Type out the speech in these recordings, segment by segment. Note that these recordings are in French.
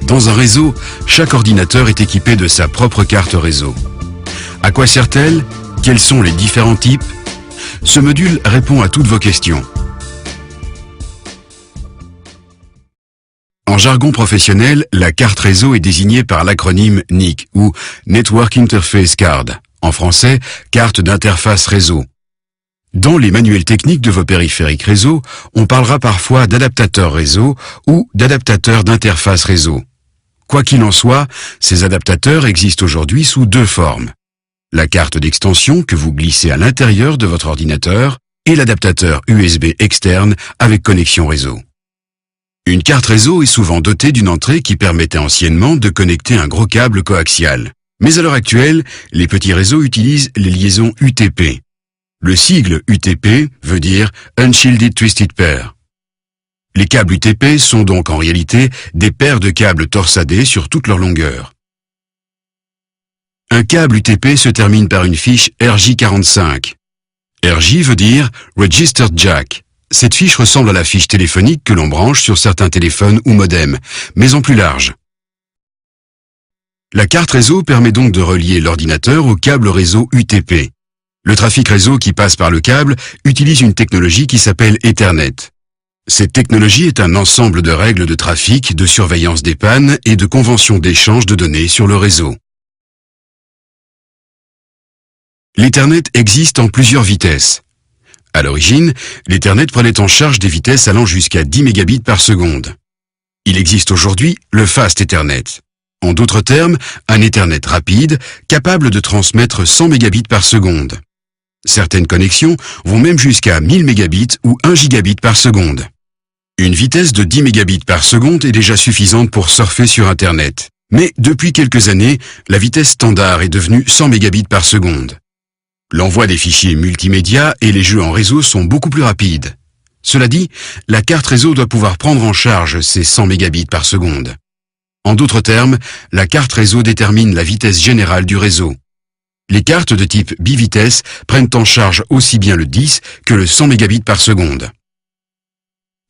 Dans un réseau, chaque ordinateur est équipé de sa propre carte réseau. À quoi sert-elle? Quels sont les différents types? Ce module répond à toutes vos questions. En jargon professionnel, la carte réseau est désignée par l'acronyme NIC ou Network Interface Card, en français, carte d'interface réseau. Dans les manuels techniques de vos périphériques réseau, on parlera parfois d'adaptateur réseau ou d'adaptateur d'interface réseau. Quoi qu'il en soit, ces adaptateurs existent aujourd'hui sous deux formes. La carte d'extension que vous glissez à l'intérieur de votre ordinateur et l'adaptateur USB externe avec connexion réseau. Une carte réseau est souvent dotée d'une entrée qui permettait anciennement de connecter un gros câble coaxial. Mais à l'heure actuelle, les petits réseaux utilisent les liaisons UTP. Le sigle UTP veut dire Unshielded Twisted Pair. Les câbles UTP sont donc en réalité des paires de câbles torsadés sur toute leur longueur. Un câble UTP se termine par une fiche RJ45. RJ veut dire Registered Jack. Cette fiche ressemble à la fiche téléphonique que l'on branche sur certains téléphones ou modems, mais en plus large. La carte réseau permet donc de relier l'ordinateur au câble réseau UTP. Le trafic réseau qui passe par le câble utilise une technologie qui s'appelle Ethernet. Cette technologie est un ensemble de règles de trafic, de surveillance des pannes et de conventions d'échange de données sur le réseau. L'Ethernet existe en plusieurs vitesses. À l'origine, l'Ethernet prenait en charge des vitesses allant jusqu'à 10 mégabits par seconde. Il existe aujourd'hui le Fast Ethernet. En d'autres termes, un Ethernet rapide, capable de transmettre 100 mégabits par seconde. Certaines connexions vont même jusqu'à 1000 mégabits ou 1 gigabit par seconde. Une vitesse de 10 mégabits par seconde est déjà suffisante pour surfer sur Internet. Mais depuis quelques années, la vitesse standard est devenue 100 mégabits par seconde. L'envoi des fichiers multimédia et les jeux en réseau sont beaucoup plus rapides. Cela dit, la carte réseau doit pouvoir prendre en charge ces 100 mégabits par seconde. En d'autres termes, la carte réseau détermine la vitesse générale du réseau. Les cartes de type bivitesse prennent en charge aussi bien le 10 que le 100 mégabits par seconde.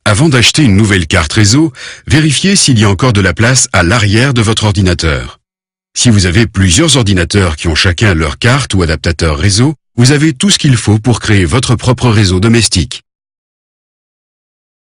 Avant d'acheter une nouvelle carte réseau, vérifiez s'il y a encore de la place à l'arrière de votre ordinateur. Si vous avez plusieurs ordinateurs qui ont chacun leur carte ou adaptateur réseau, vous avez tout ce qu'il faut pour créer votre propre réseau domestique.